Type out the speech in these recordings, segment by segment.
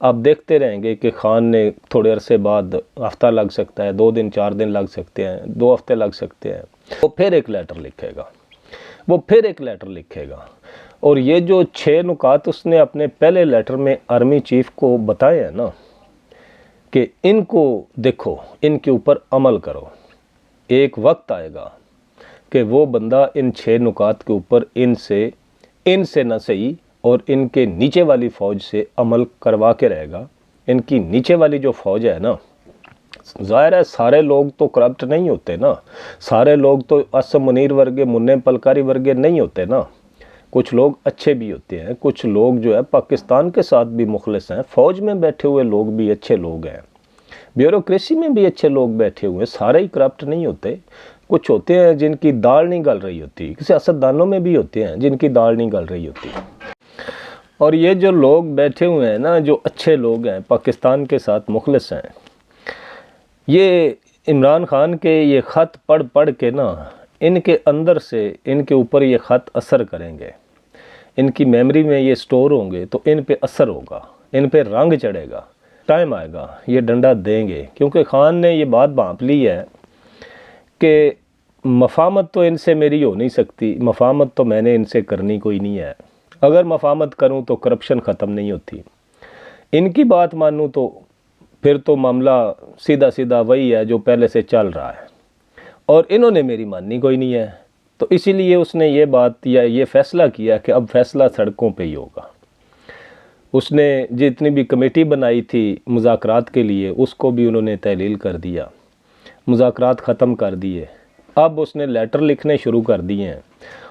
آپ دیکھتے رہیں گے کہ خان نے تھوڑے عرصے بعد ہفتہ لگ سکتا ہے، 2 دن 4 دن لگ سکتے ہیں، 2 ہفتے لگ سکتے ہیں، وہ پھر ایک لیٹر لکھے گا، اور یہ جو 6 نکات اس نے اپنے پہلے لیٹر میں آرمی چیف کو بتائے ہیں نا کہ ان کو دیکھو، ان کے اوپر عمل کرو، ایک وقت آئے گا کہ وہ بندہ ان 6 نکات کے اوپر ان سے نہ صحیح اور ان کے نیچے والی فوج سے عمل کروا کے رہے گا۔ ان کی نیچے والی جو فوج ہے نا، ظاہر ہے سارے لوگ تو کرپٹ نہیں ہوتے نا، سارے لوگ تو اسم منیر ورگے، منع پلکاری ورگے نہیں ہوتے نا، کچھ لوگ اچھے بھی ہوتے ہیں، کچھ لوگ جو ہے پاکستان کے ساتھ بھی مخلص ہیں، فوج میں بیٹھے ہوئے لوگ بھی اچھے لوگ ہیں، بیوروکریسی میں بھی اچھے لوگ بیٹھے ہوئے ہیں، سارے ہی کرپٹ نہیں ہوتے، کچھ ہوتے ہیں جن کی دال نہیں گل رہی ہوتی، سیاستدانوں میں بھی ہوتے ہیں جن کی دال نہیں گل رہی ہوتی۔ اور یہ جو لوگ بیٹھے ہوئے ہیں نا، جو اچھے لوگ ہیں، پاکستان کے ساتھ مخلص ہیں، یہ عمران خان کے یہ خط پڑھ کے نا، ان کے اندر سے ان کے اوپر یہ خط اثر کریں گے، ان کی میموری میں یہ سٹور ہوں گے، تو ان پہ اثر ہوگا، ان پہ رنگ چڑھے گا، ٹائم آئے گا یہ ڈنڈا دیں گے، کیونکہ خان نے یہ بات بھانپ لی ہے کہ مفاہمت تو ان سے میری ہو نہیں سکتی، مفاہمت تو میں نے ان سے کرنی کوئی نہیں ہے، اگر مفاہمت کروں تو کرپشن ختم نہیں ہوتی، ان کی بات مانوں تو پھر تو معاملہ سیدھا وہی ہے جو پہلے سے چل رہا ہے، اور انہوں نے میری ماننی کوئی نہیں ہے، تو اسی لیے اس نے یہ بات یا یہ فیصلہ کیا کہ اب فیصلہ سڑکوں پہ ہی ہوگا۔ اس نے جتنی بھی کمیٹی بنائی تھی مذاکرات کے لیے، اس کو بھی انہوں نے تحلیل کر دیا، مذاکرات ختم کر دیے، اب اس نے لیٹر لکھنے شروع کر دیے ہیں،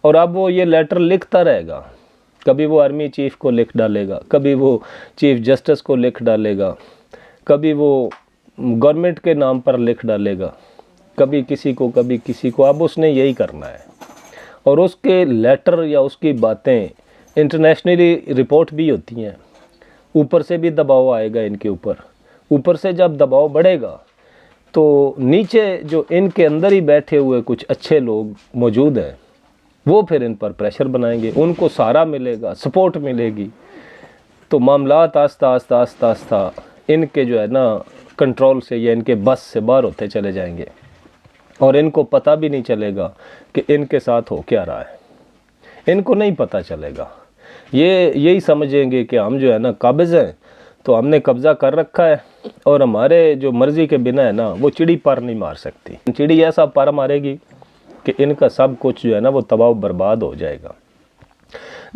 اور اب وہ یہ لیٹر لکھتا رہے گا، کبھی وہ آرمی چیف کو لکھ ڈالے گا، کبھی وہ چیف جسٹس کو لکھ ڈالے گا، کبھی وہ گورنمنٹ کے نام پر لکھ ڈالے گا، کبھی کسی کو، اب اس نے یہی کرنا ہے، اور اس کے لیٹر یا اس کی باتیں انٹرنیشنلی رپورٹ بھی ہوتی ہیں، اوپر سے بھی دباؤ آئے گا ان کے اوپر سے جب دباؤ بڑھے گا تو نیچے جو ان کے اندر ہی بیٹھے ہوئے کچھ اچھے لوگ موجود ہیں، وہ پھر ان پر پریشر بنائیں گے، ان کو سہارا ملے گا، سپورٹ ملے گی، تو معاملات آہستہ ان کے جو ہے نا کنٹرول سے یا ان کے بس سے باہر ہوتے چلے جائیں گے، اور ان کو پتہ بھی نہیں چلے گا کہ ان کے ساتھ ہو کیا رہا ہے، ان کو نہیں پتہ چلے گا، یہی سمجھیں گے کہ ہم جو ہے نا قابض ہیں، تو ہم نے قبضہ کر رکھا ہے، اور ہمارے جو مرضی کے بنا ہے نا وہ چڑی پر نہیں مار سکتی، چڑی ایسا پر مارے گی کہ ان کا سب کچھ جو ہے نا وہ تباہ و برباد ہو جائے گا۔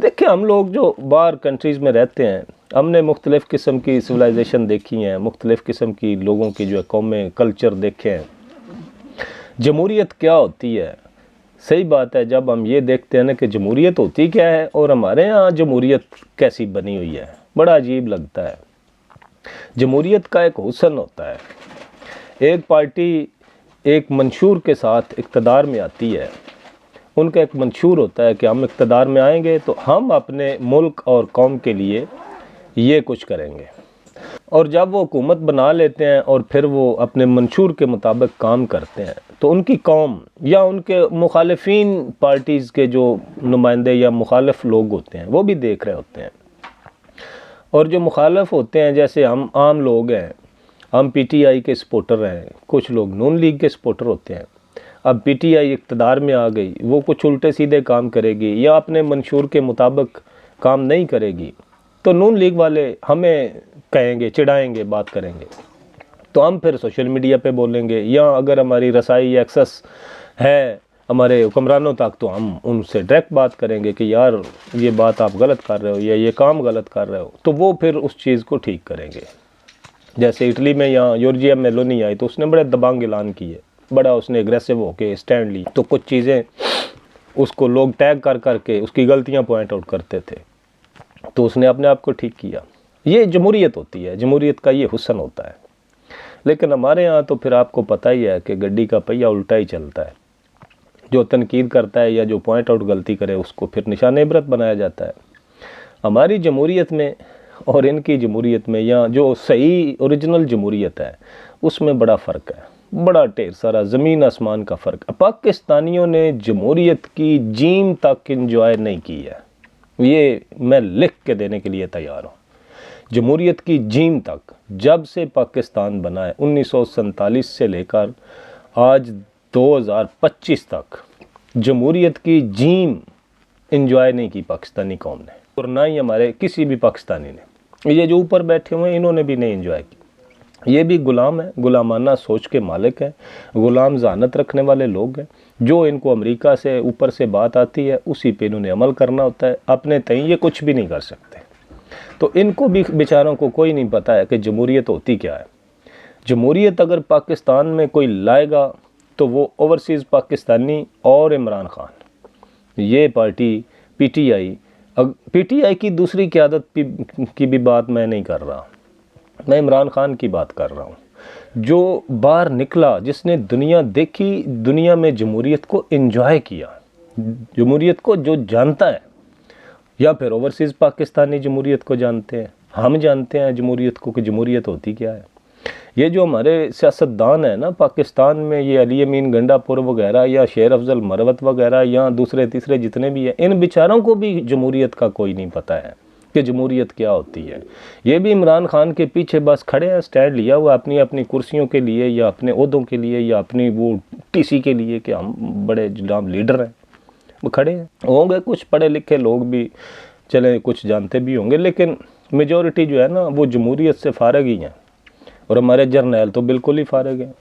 دیکھیں ہم لوگ جو باہر کنٹریز میں رہتے ہیں، ہم نے مختلف قسم کی سویلائزیشن دیکھی ہیں، مختلف قسم کی لوگوں کی جو ہے قومیں، کلچر دیکھے ہیں، جمہوریت کیا ہوتی ہے، صحیح بات ہے، جب ہم یہ دیکھتے ہیں نا کہ جمہوریت ہوتی کیا ہے اور ہمارے ہاں جمہوریت کیسی بنی ہوئی ہے، بڑا عجیب لگتا ہے۔ جمہوریت کا ایک حسن ہوتا ہے، ایک پارٹی ایک منشور کے ساتھ اقتدار میں آتی ہے، ان کا ایک منشور ہوتا ہے کہ ہم اقتدار میں آئیں گے تو ہم اپنے ملک اور قوم کے لیے یہ کچھ کریں گے، اور جب وہ حکومت بنا لیتے ہیں اور پھر وہ اپنے منشور کے مطابق کام کرتے ہیں تو ان کی قوم یا ان کے مخالفین پارٹیز کے جو نمائندے یا مخالف لوگ ہوتے ہیں وہ بھی دیکھ رہے ہوتے ہیں، اور جو مخالف ہوتے ہیں جیسے ہم عام لوگ ہیں، ہم پی ٹی آئی کے سپورٹر ہیں، کچھ لوگ نون لیگ کے سپورٹر ہوتے ہیں، اب پی ٹی آئی اقتدار میں آ گئی، وہ کچھ الٹے سیدھے کام کرے گی یا اپنے منشور کے مطابق کام نہیں کرے گی، تو نون لیگ والے ہمیں کہیں گے، چڑھائیں گے، بات کریں گے، تو ہم پھر سوشل میڈیا پہ بولیں گے، یا اگر ہماری رسائی ایکسس ہے ہمارے حکمرانوں تک تو ہم ان سے ڈائریکٹ بات کریں گے کہ یار یہ بات آپ غلط کر رہے ہو یا یہ کام غلط کر رہے ہو، تو وہ پھر اس چیز کو ٹھیک کریں گے۔ جیسے اٹلی میں یا یورجیا میلونی آئی تو اس نے بڑے دبانگ اعلان کیے، بڑا اس نے اگریسو ہو کے سٹینڈ لی، تو کچھ چیزیں اس کو لوگ ٹیگ کر کے اس کی غلطیاں پوائنٹ آؤٹ کرتے تھے، تو اس نے اپنے آپ کو ٹھیک کیا۔ یہ جمہوریت ہوتی ہے، جمہوریت کا یہ حسن ہوتا ہے، لیکن ہمارے ہاں تو پھر آپ کو پتہ ہی ہے کہ گڈی کا پہیہ الٹا ہی چلتا ہے، جو تنقید کرتا ہے یا جو پوائنٹ آؤٹ غلطی کرے اس کو پھر نشان عبرت بنایا جاتا ہے۔ ہماری جمہوریت میں اور ان کی جمہوریت میں یا جو صحیح اوریجنل جمہوریت ہے اس میں بڑا فرق ہے، بڑا ڈھیر سارا زمین آسمان کا فرق ہے۔ پاکستانیوں نے جمہوریت کی جیم تک انجوائے نہیں کی ہے، یہ میں لکھ کے دینے کے لیے تیار ہوں، جمہوریت کی جیم تک جب سے پاکستان بنا ہے 1947 سے لے کر آج 2025 تک جمہوریت کی جیم انجوائے نہیں کی پاکستانی قوم نے، اور نہ ہی ہمارے کسی بھی پاکستانی نے۔ یہ جو اوپر بیٹھے ہوئے ہیں انہوں نے بھی نہیں انجوائے کی۔ یہ بھی غلام ہیں، غلامانہ سوچ کے مالک ہیں، غلام ذہانت رکھنے والے لوگ ہیں، جو ان کو امریکہ سے اوپر سے بات آتی ہے اسی پہ انہوں نے عمل کرنا ہوتا ہے، اپنے تئیں یہ کچھ بھی نہیں کر سکتے۔ تو ان کو بھی بیچاروں کو کوئی نہیں پتہ ہے کہ جمہوریت ہوتی کیا ہے۔ جمہوریت اگر پاکستان میں کوئی لائے گا تو وہ اوورسیز پاکستانی اور عمران خان، یہ پارٹی پی ٹی آئی کی دوسری قیادت کی بھی بات میں نہیں کر رہا، میں عمران خان کی بات کر رہا ہوں، جو باہر نکلا، جس نے دنیا دیکھی، دنیا میں جمہوریت کو انجوائے کیا، جمہوریت کو جو جانتا ہے، یا پھر اوورسیز پاکستانی جمہوریت کو جانتے ہیں، ہم جانتے ہیں جمہوریت کو کہ جمہوریت ہوتی کیا ہے۔ یہ جو ہمارے سیاستدان ہیں نا پاکستان میں، یہ علی امین گنڈا پور وغیرہ یا شیر افضل مروت وغیرہ یا دوسرے تیسرے جتنے بھی ہیں، ان بیچاروں کو بھی جمہوریت کا کوئی نہیں پتہ ہے کہ جمہوریت کیا ہوتی ہے۔ یہ بھی عمران خان کے پیچھے بس کھڑے ہیں، سٹینڈ لیا ہوا اپنی اپنی کرسیوں کے لیے یا اپنے عہدوں کے لیے یا اپنی وہ ٹی سی کے لیے کہ ہم بڑے جناب لیڈر ہیں، وہ کھڑے ہیں۔ ہوں گے کچھ پڑھے لکھے لوگ بھی، چلیں کچھ جانتے بھی ہوں گے، لیکن میجورٹی جو ہے نا وہ جمہوریت سے فارغ ہی ہیں، اور ہمارے جرنیل تو بالکل ہی فارغ ہیں،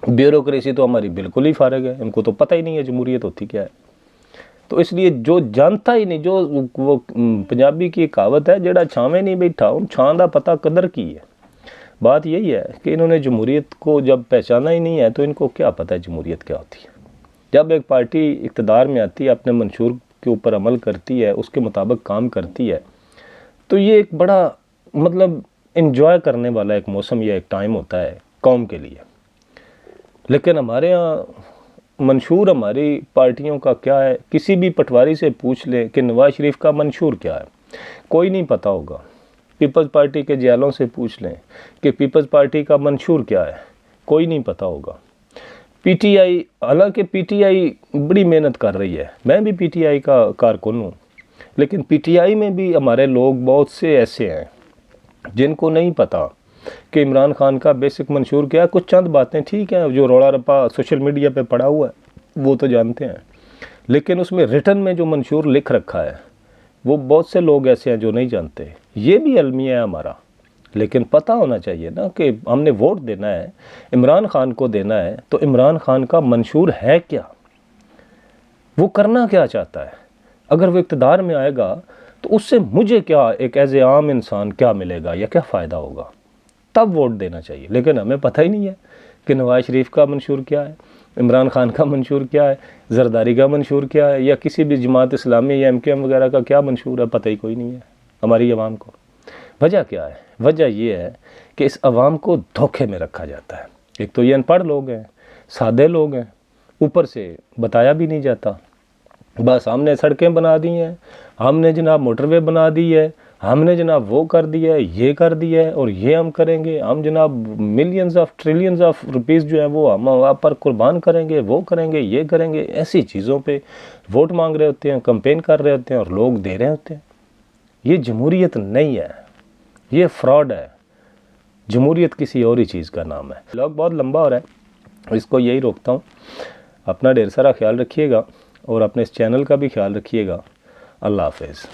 بیوروکریسی تو ہماری بالکل ہی فارغ ہے، ان کو تو پتہ ہی نہیں ہے جمہوریت ہوتی کیا ہے۔ تو اس لیے جو جانتا ہی نہیں، جو وہ پنجابی کی کہاوت ہے جڑا چھاویں نہیں بیٹھا ان چھاں دا پتہ قدر کی ہے۔ بات یہی ہے کہ انہوں نے جمہوریت کو جب پہچانا ہی نہیں ہے تو ان کو کیا پتہ ہے جمہوریت کیا ہوتی ہے۔ جب ایک پارٹی اقتدار میں آتی ہے، اپنے منشور کے اوپر عمل کرتی ہے، اس کے مطابق کام کرتی ہے، تو یہ ایک بڑا مطلب انجوائے کرنے والا ایک موسم یا ایک ٹائم ہوتا ہے قوم کے لیے۔ لیکن ہمارے ہاں منشور ہماری پارٹیوں کا کیا ہے، کسی بھی پٹواری سے پوچھ لیں کہ نواز شریف کا منشور کیا ہے، کوئی نہیں پتہ ہوگا۔ پیپلز پارٹی کے جیلوں سے پوچھ لیں کہ پیپلز پارٹی کا منشور کیا ہے، کوئی نہیں پتہ ہوگا۔ پی ٹی آئی، حالانکہ پی ٹی آئی بڑی محنت کر رہی ہے، میں بھی پی ٹی آئی کا کارکن ہوں، لیکن پی ٹی آئی میں بھی ہمارے لوگ بہت سے ایسے ہیں جن کو نہیں پتہ کہ عمران خان کا بیسک منشور کیا ہے۔ کچھ چند باتیں ٹھیک ہیں جو روڑا رپا سوشل میڈیا پہ پڑا ہوا ہے وہ تو جانتے ہیں، لیکن اس میں ریٹن میں جو منشور لکھ رکھا ہے وہ بہت سے لوگ ایسے ہیں جو نہیں جانتے۔ یہ بھی المیہ ہے ہمارا، لیکن پتہ ہونا چاہیے نا کہ ہم نے ووٹ دینا ہے، عمران خان کو دینا ہے، تو عمران خان کا منشور ہے کیا، وہ کرنا کیا چاہتا ہے۔ اگر وہ اقتدار میں آئے گا تو اس سے مجھے کیا، ایک ایز اے عام انسان کیا ملے گا یا کیا فائدہ ہوگا، تب ووٹ دینا چاہیے۔ لیکن ہمیں پتہ ہی نہیں ہے کہ نواز شریف کا منشور کیا ہے، عمران خان کا منشور کیا ہے، زرداری کا منشور کیا ہے، یا کسی بھی جماعت اسلامی یا ایم کیو ایم وغیرہ کا کیا منشور ہے، پتہ ہی کوئی نہیں ہے ہماری عوام کو۔ وجہ کیا ہے؟ وجہ یہ ہے کہ اس عوام کو دھوکے میں رکھا جاتا ہے۔ ایک تو یہ ان پڑھ لوگ ہیں، سادے لوگ ہیں، اوپر سے بتایا بھی نہیں جاتا، بس ہم نے سڑکیں بنا دی ہیں، ہم نے جناب موٹر وے بنا دی ہے، ہم نے جناب وہ کر دیا ہے، یہ کر دیا ہے، اور یہ ہم کریں گے، ہم جناب millions of trillions of rupees جو ہیں وہ ہم آپ پر قربان کریں گے، وہ کریں گے، یہ کریں گے۔ ایسی چیزوں پہ ووٹ مانگ رہے ہوتے ہیں، کمپین کر رہے ہوتے ہیں، اور لوگ دے رہے ہوتے ہیں۔ یہ جمہوریت نہیں ہے، یہ فراڈ ہے۔ جمہوریت کسی اور ہی چیز کا نام ہے۔ لوگ بہت لمبا ہو رہا ہے، اس کو یہی روکتا ہوں۔ اپنا ڈھیر سارا خیال رکھیے گا اور اپنے اس چینل کا بھی خیال رکھیے گا۔ اللہ حافظ۔